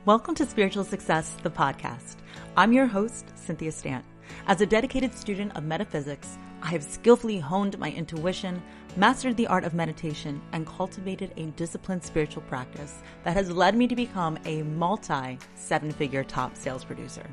Welcome to Spiritual Success, the podcast. I'm your host, Cynthia Stant. As a dedicated student of metaphysics, I have skillfully honed my intuition, mastered the art of meditation, and cultivated a disciplined spiritual practice that has led me to become a multi-seven-figure top sales producer.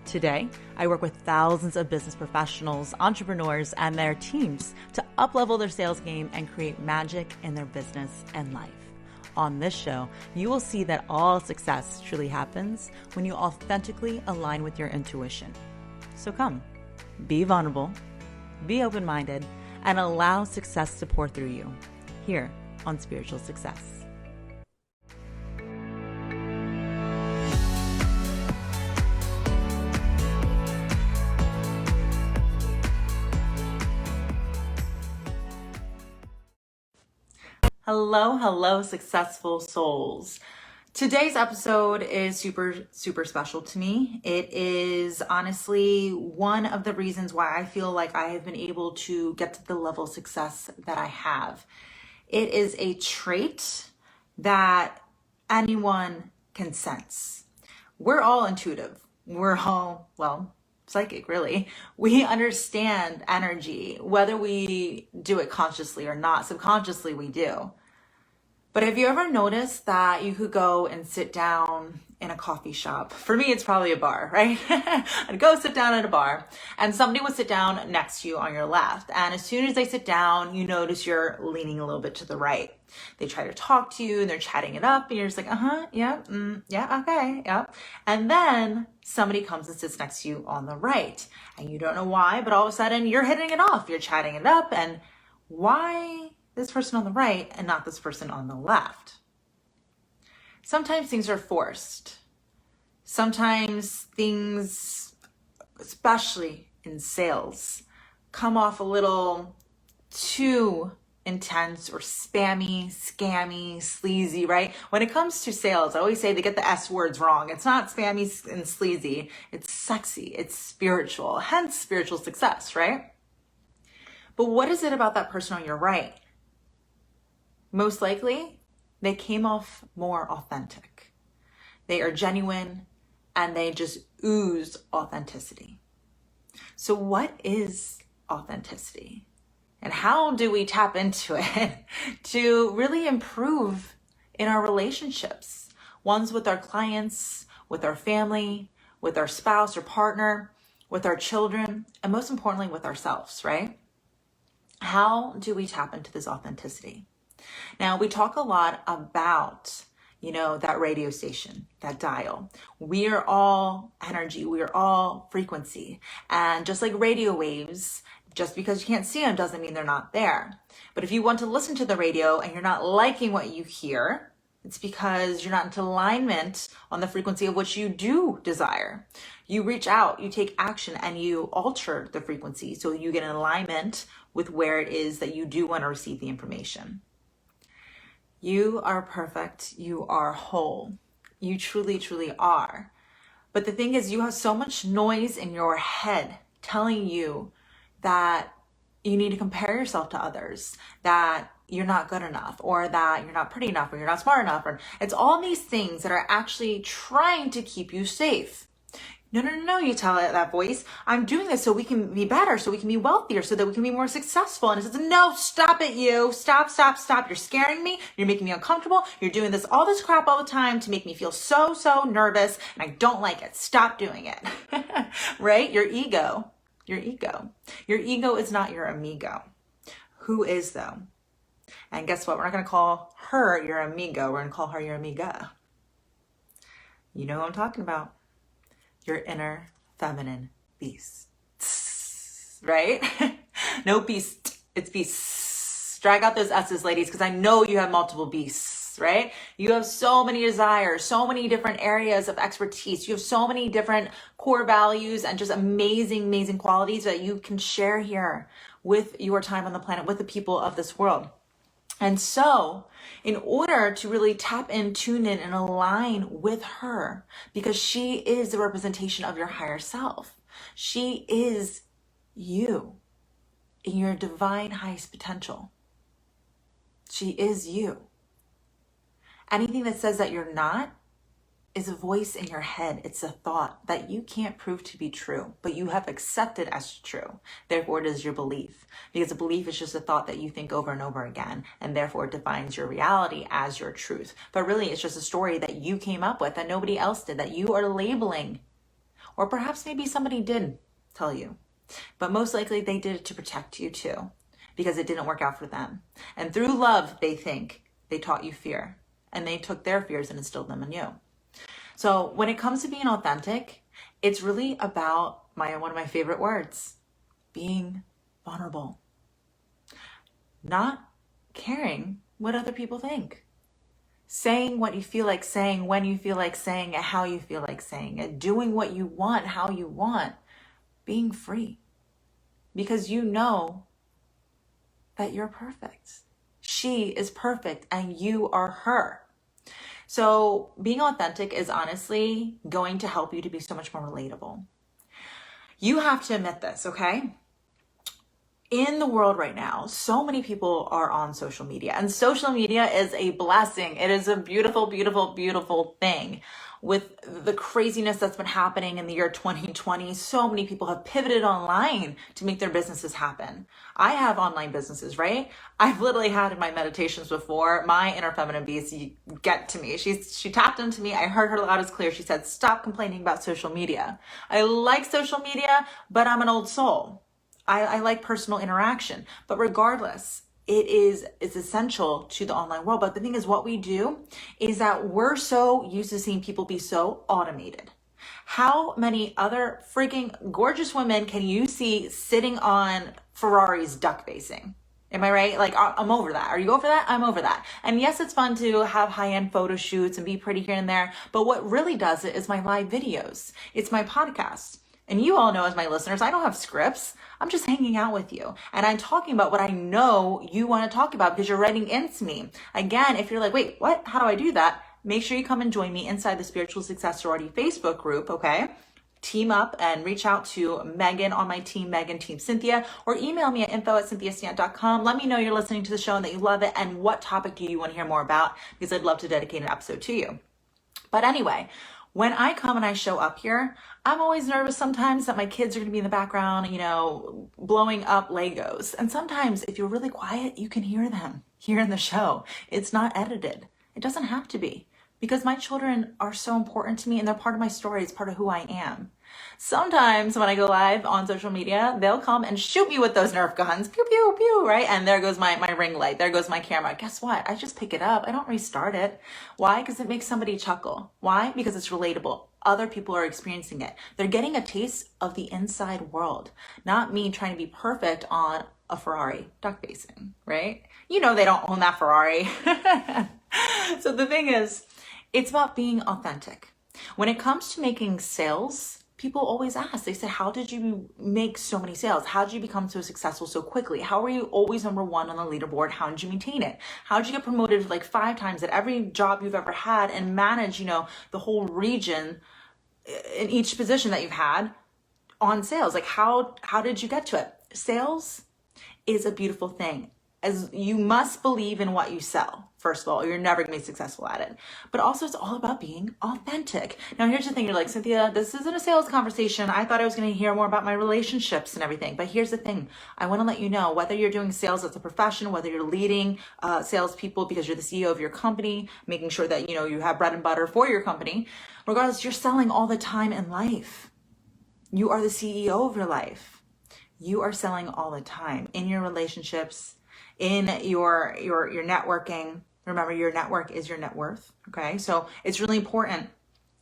Today, I work with thousands of business professionals, entrepreneurs, and their teams to up-level their sales game and create magic in their business and life. On this show, you will see that all success truly happens when you authentically align with your intuition. So come, be vulnerable, be open-minded, and allow success to pour through you here on Spiritual Success. Hello, successful souls. Today's episode is super special to me. It is honestly one of the reasons why I feel like I have been able to get to the level of success that I have. It is a trait that anyone can sense. We're all intuitive. We're all, psychic, really. We understand energy, whether we do it consciously or not. Subconsciously, we do. But have you ever noticed that you could go and sit down in a coffee shop? For me, it's probably a bar, right? I'd go sit down at a bar and somebody would sit down next to you on your left. And as soon as they sit down, you notice you're leaning a little bit to the right. They try to talk to you and they're chatting it up and you're just like, yeah, okay, yeah. And then somebody comes and sits next to you on the right and you don't know why, but all of a sudden you're hitting it off. You're chatting it up, and why this person on the right and not this person on the left? Sometimes things are forced. Sometimes things, especially in sales, come off a little too intense or spammy, scammy, sleazy, right? When it comes to sales, I always say they get the S words wrong. It's not spammy and sleazy. It's sexy. It's spiritual, hence spiritual success, right? But what is it about that person on your right? Most likely, they came off more authentic. They are genuine and they just ooze authenticity. So what is authenticity? And how do we tap into it to really improve in our relationships? Ones with our clients, with our family, with our spouse or partner, with our children, and most importantly, with ourselves, right? How do we tap into this authenticity? Now, we talk a lot about, that radio station, that dial. We are all energy. We are all frequency. And just like radio waves, just because you can't see them doesn't mean they're not there. But if you want to listen to the radio and you're not liking what you hear, it's because you're not into alignment on the frequency of what you do desire. You reach out, you take action, and you alter the frequency so you get in alignment with where it is that you do want to receive the information. You are perfect. You are whole. You truly, truly are. But the thing is, you have so much noise in your head telling you that you need to compare yourself to others, that you're not good enough, or that you're not pretty enough, or you're not smart enough. Or it's all these things that are actually trying to keep you safe. No, you tell it, that voice, I'm doing this so we can be better, so we can be wealthier, so that we can be more successful. And it says, no, stop it, you. Stop. You're scaring me. You're making me uncomfortable. You're doing all this crap all the time to make me feel so nervous, and I don't like it. Stop doing it. Right? Your ego is not your amigo. Who is, though? And guess what? We're not going to call her your amigo. We're going to call her your amiga. You know who I'm talking about. Your inner feminine beast, right? No beast, it's beast. Drag out those S's, ladies, because I know you have multiple beasts, right? You have so many desires, so many different areas of expertise. You have so many different core values and just amazing qualities that you can share here with your time on the planet, with the people of this world. And so, in order to really tap in, tune in, and align with her, because she is the representation of your higher self. She is you in your divine highest potential. She is you. Anything that says that you're not is a voice in your head. It's a thought that you can't prove to be true, but you have accepted as true. Therefore, it is your belief, because a belief is just a thought that you think over and over again, and therefore it defines your reality as your truth. But really, it's just a story that you came up with that nobody else did, that you are labeling. Or perhaps maybe somebody did tell you, but most likely they did it to protect you too, because it didn't work out for them. And through love, they think they taught you fear, and they took their fears and instilled them in you. So when it comes to being authentic, it's really about one of my favorite words, being vulnerable. Not caring what other people think. Saying what you feel like saying, when you feel like saying it, how you feel like saying it, doing what you want, how you want, being free. Because you know that you're perfect. She is perfect and you are her. So being authentic is honestly going to help you to be so much more relatable. You have to admit this, okay? In the world right now, so many people are on social media, and social media is a blessing. It is a beautiful, beautiful, beautiful thing. With the craziness that's been happening in the year 2020, so many people have pivoted online to make their businesses happen. I have online businesses, right? I've literally had in my meditations before, my inner feminine beast get to me. She tapped into me. I heard her loud as clear. She said, stop complaining about social media. I like social media, but I'm an old soul. I like personal interaction, but regardless, it's essential to the online world. But the thing is, what we do is that we're so used to seeing people be so automated. How many other freaking gorgeous women can you see sitting on Ferraris duck facing? Am I right? Like, I'm over that. Are you over that? I'm over that. And yes, it's fun to have high-end photo shoots and be pretty here and there. But what really does it is my live videos. It's my podcast. And you all know, as my listeners, I don't have scripts. I'm just hanging out with you. And I'm talking about what I know you want to talk about because you're writing into me. Again, if you're like, wait, what? How do I do that? Make sure you come and join me inside the Spiritual Success Sorority Facebook group, okay? Team up and reach out to Megan on my team, Megan, Team Cynthia, or email me at info@cynthiastant.com. Let me know you're listening to the show and that you love it and what topic do you want to hear more about, because I'd love to dedicate an episode to you. But anyway, when I come and I show up here, I'm always nervous sometimes that my kids are going to be in the background, blowing up Legos. And sometimes if you're really quiet, you can hear them here in the show. It's not edited. It doesn't have to be, because my children are so important to me and they're part of my story. It's part of who I am. Sometimes when I go live on social media, they'll come and shoot me with those Nerf guns. Pew, pew, pew, right? And there goes my ring light. There goes my camera. Guess what? I just pick it up. I don't restart it. Why? Because it makes somebody chuckle. Why? Because it's relatable. Other people are experiencing it. They're getting a taste of the inside world. Not me trying to be perfect on a Ferrari duck facing, right? They don't own that Ferrari. So the thing is, it's about being authentic. When it comes to making sales, people always ask, they say, how did you make so many sales? How did you become so successful so quickly? How were you always number one on the leaderboard? How did you maintain it? How did you get promoted like 5 times at every job you've ever had and manage, the whole region in each position that you've had on sales? Like, how did you get to it? Sales is a beautiful thing, as you must believe in what you sell, first of all, or you're never gonna be successful at it. But also, it's all about being authentic. Now, here's the thing. You're like, Cynthia, this isn't a sales conversation. I thought I was gonna hear more about my relationships and everything. But here's the thing. I wanna let you know, whether you're doing sales as a profession, whether you're leading salespeople because you're the CEO of your company, making sure that, you have bread and butter for your company, regardless, you're selling all the time in life. You are the CEO of your life. You are selling all the time in your relationships, in your networking. Remember, your network is your net worth, okay? So it's really important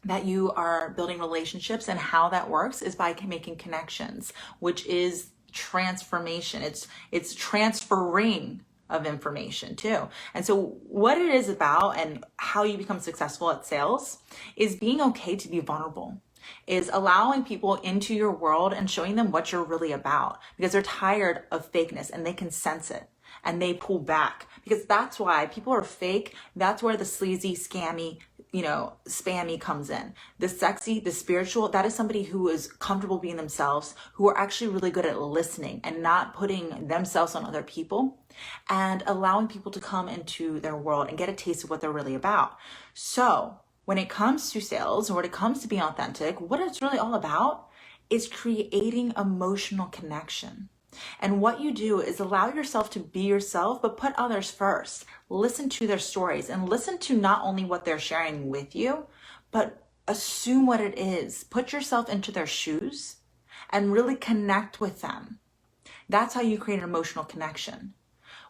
that you are building relationships, and how that works is by making connections, which is transformation. It's transferring of information too. And so what it is about and how you become successful at sales is being okay to be vulnerable, is allowing people into your world and showing them what you're really about, because they're tired of fakeness and they can sense it. And they pull back, because that's why people are fake. That's where the sleazy, scammy, spammy comes in. The sexy, the spiritual, that is somebody who is comfortable being themselves, who are actually really good at listening and not putting themselves on other people, and allowing people to come into their world and get a taste of what they're really about. So when it comes to sales or when it comes to being authentic, what it's really all about is creating emotional connection. And what you do is allow yourself to be yourself, but put others first. Listen to their stories and listen to not only what they're sharing with you, but assume what it is. Put yourself into their shoes and really connect with them. That's how you create an emotional connection.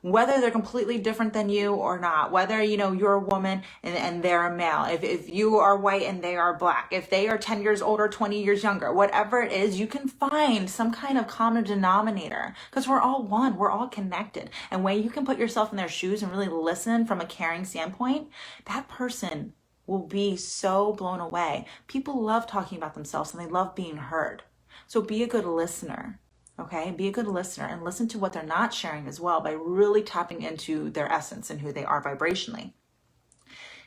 Whether they're completely different than you or not, whether, you're a woman and they're a male, if you are white and they are black, if they are 10 years older, 20 years younger, whatever it is, you can find some kind of common denominator because we're all one, we're all connected. And when you can put yourself in their shoes and really listen from a caring standpoint, that person will be so blown away. People love talking about themselves and they love being heard. So be a good listener. Okay, be a good listener and listen to what they're not sharing as well by really tapping into their essence and who they are vibrationally.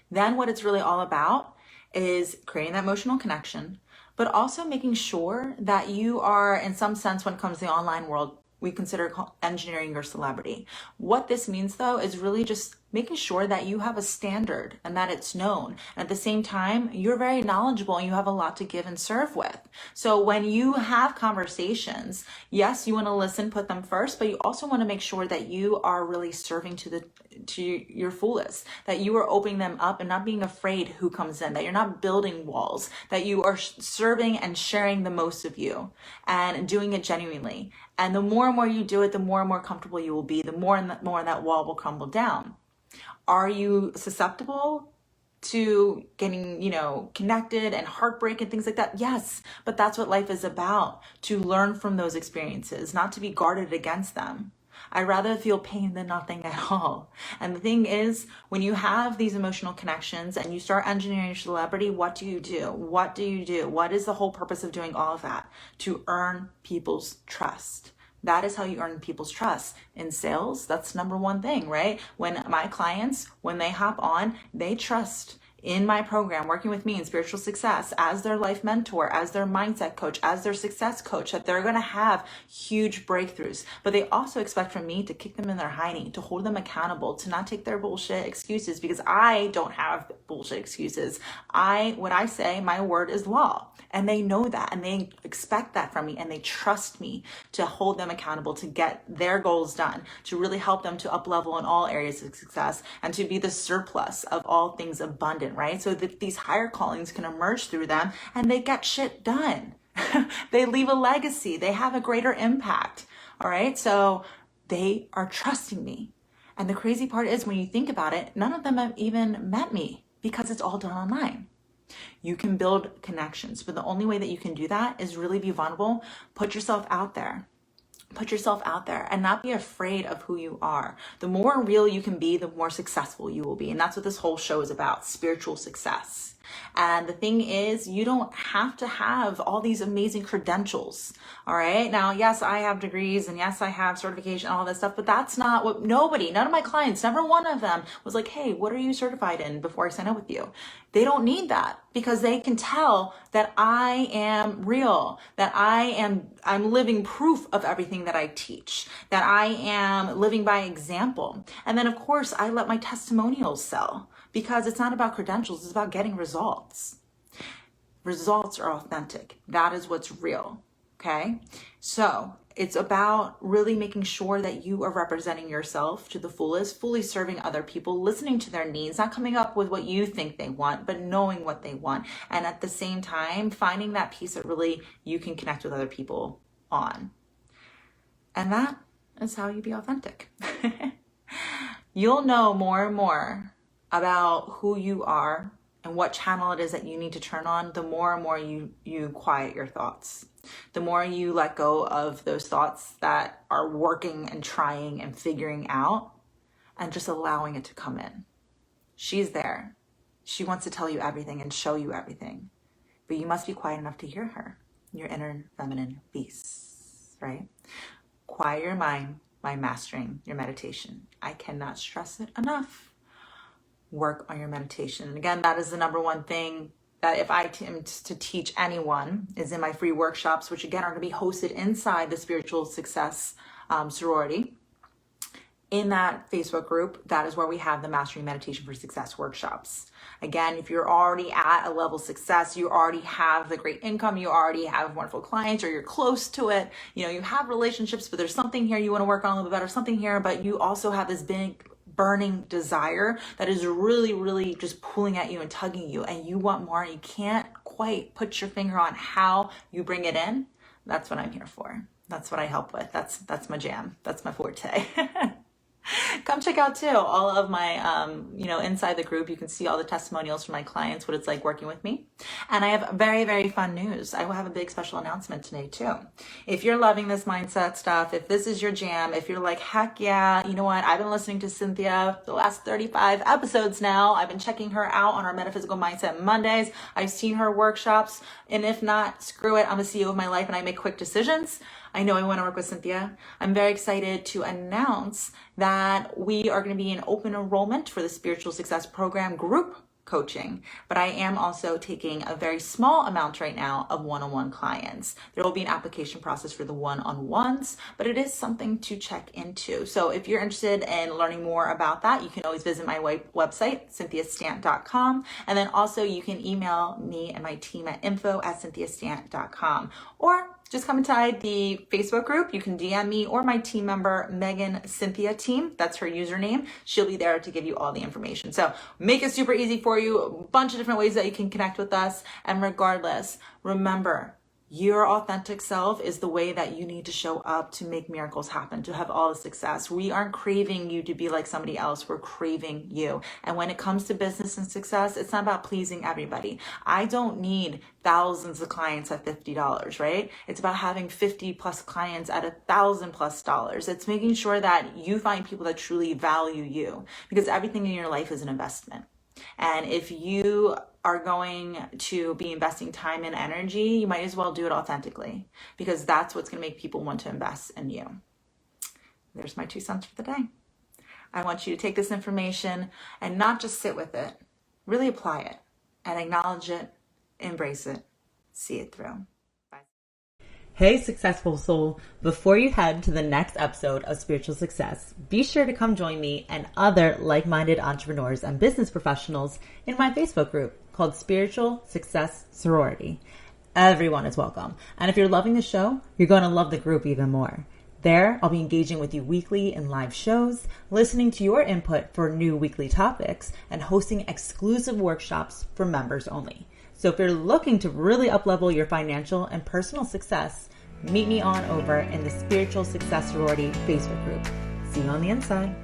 Then what it's really all about is creating that emotional connection, but also making sure that you are, in some sense, when it comes to the online world, we consider engineering your celebrity. What this means though is really just making sure that you have a standard and that it's known. And at the same time, you're very knowledgeable and you have a lot to give and serve with. So when you have conversations, yes, you want to listen, put them first, but you also want to make sure that you are really serving to your fullest, that you are opening them up and not being afraid who comes in, that you're not building walls, that you are serving and sharing the most of you and doing it genuinely. And the more and more you do it, the more and more comfortable you will be, the more and more that wall will crumble down. Are you susceptible to getting, connected and heartbreak and things like that? Yes, but that's what life is about, to learn from those experiences, not to be guarded against them. I'd rather feel pain than nothing at all. And the thing is, when you have these emotional connections and you start engineering your celebrity, what do you do? What do you do? What is the whole purpose of doing all of that? To earn people's trust. That is how you earn people's trust. In sales, that's number one thing, right? When my clients, when they hop on, they trust in my program, working with me in spiritual success as their life mentor, as their mindset coach, as their success coach, that they're going to have huge breakthroughs. But they also expect from me to kick them in their hiney, to hold them accountable, to not take their bullshit excuses, because I don't have bullshit excuses. What I say, my word is law. And they know that, and they expect that from me, and they trust me to hold them accountable, to get their goals done, to really help them to up level in all areas of success, and to be the surplus of all things abundant, right? So that these higher callings can emerge through them, and they get shit done. They leave a legacy. They have a greater impact, all right? So they are trusting me. And the crazy part is, when you think about it, none of them have even met me because it's all done online. You can build connections, but the only way that you can do that is really be vulnerable. Put yourself out there. Put yourself out there and not be afraid of who you are. The more real you can be, the more successful you will be. And that's what this whole show is about, spiritual success. And the thing is, you don't have to have all these amazing credentials. All right. Now, yes, I have degrees and yes, I have certification and all that stuff, but that's not what none of my clients, never one of them was like, hey, what are you certified in before I sign up with you? They don't need that because they can tell that I am real, that I'm living proof of everything that I teach, that I am living by example. And then of course I let my testimonials sell, because it's not about credentials, it's about getting results. Results are authentic. That is what's real, okay? So it's about really making sure that you are representing yourself to the fullest, fully serving other people, listening to their needs, not coming up with what you think they want, but knowing what they want. And at the same time, finding that piece that really you can connect with other people on. And that is how you be authentic. You'll know more and more about who you are and what channel it is that you need to turn on, the more and more you quiet your thoughts. The more you let go of those thoughts that are working and trying and figuring out, and just allowing it to come in. She's there. She wants to tell you everything and show you everything, but you must be quiet enough to hear her, your inner feminine beast, right? Quiet your mind by mastering your meditation. I cannot stress it enough. Work on your meditation. And again, that is the number one thing that if I attempt to teach anyone is in my free workshops, which again are going to be hosted inside the Spiritual Success sorority. In that Facebook group, that is where we have the Mastering Meditation for Success workshops. Again, if you're already at a level of success, you already have the great income, you already have wonderful clients, or you're close to it, you have relationships, but there's something here you want to work on a little bit better, something here, but you also have this big burning desire that is really, really just pulling at you and tugging you, and you want more and you can't quite put your finger on how you bring it in. That's what I'm here for. That's what I help with. That's my jam. That's my forte. Come check out too all of my, inside the group. You can see all the testimonials from my clients, what it's like working with me. And I have very, very fun news. I will have a big special announcement today too. If you're loving this mindset stuff, if this is your jam, if you're like, heck yeah, you know what? I've been listening to Cynthia the last 35 episodes now. I've been checking her out on our Metaphysical Mindset Mondays. I've seen her workshops. And if not, screw it. I'm a CEO of my life and I make quick decisions. I know I want to work with Cynthia. I'm very excited to announce that we are going to be in open enrollment for the Spiritual Success Program group coaching, but I am also taking a very small amount right now of one-on-one clients. There will be an application process for the one-on-ones, but it is something to check into. So if you're interested in learning more about that, you can always visit my website, cynthiastant.com. And then also you can email me and my team at info@cynthiastant.com, or just come inside the Facebook group. You can DM me or my team member, Megan Cynthia Team. That's her username. She'll be there to give you all the information. So make it super easy for you. A bunch of different ways that you can connect with us. And regardless, remember, your authentic self is the way that you need to show up to make miracles happen, to have all the success. We aren't craving you to be like somebody else. We're craving you. And when it comes to business and success, it's not about pleasing everybody. I don't need thousands of clients at $50, right? It's about having 50 plus clients at $1,000+. It's making sure that you find people that truly value you, because everything in your life is an investment. And if you are going to be investing time and energy, you might as well do it authentically, because that's what's going to make people want to invest in you. There's my 2 cents for the day. I want you to take this information and not just sit with it, really apply it and acknowledge it, embrace it, see it through. Hey, successful soul. Before you head to the next episode of Spiritual Success, be sure to come join me and other like-minded entrepreneurs and business professionals in my Facebook group called Spiritual Success Sorority. Everyone is welcome. And if you're loving the show, you're going to love the group even more. There, I'll be engaging with you weekly in live shows, listening to your input for new weekly topics, and hosting exclusive workshops for members only. So if you're looking to really up-level your financial and personal success, meet me on over in the Spiritual Success Sorority Facebook group. See you on the inside.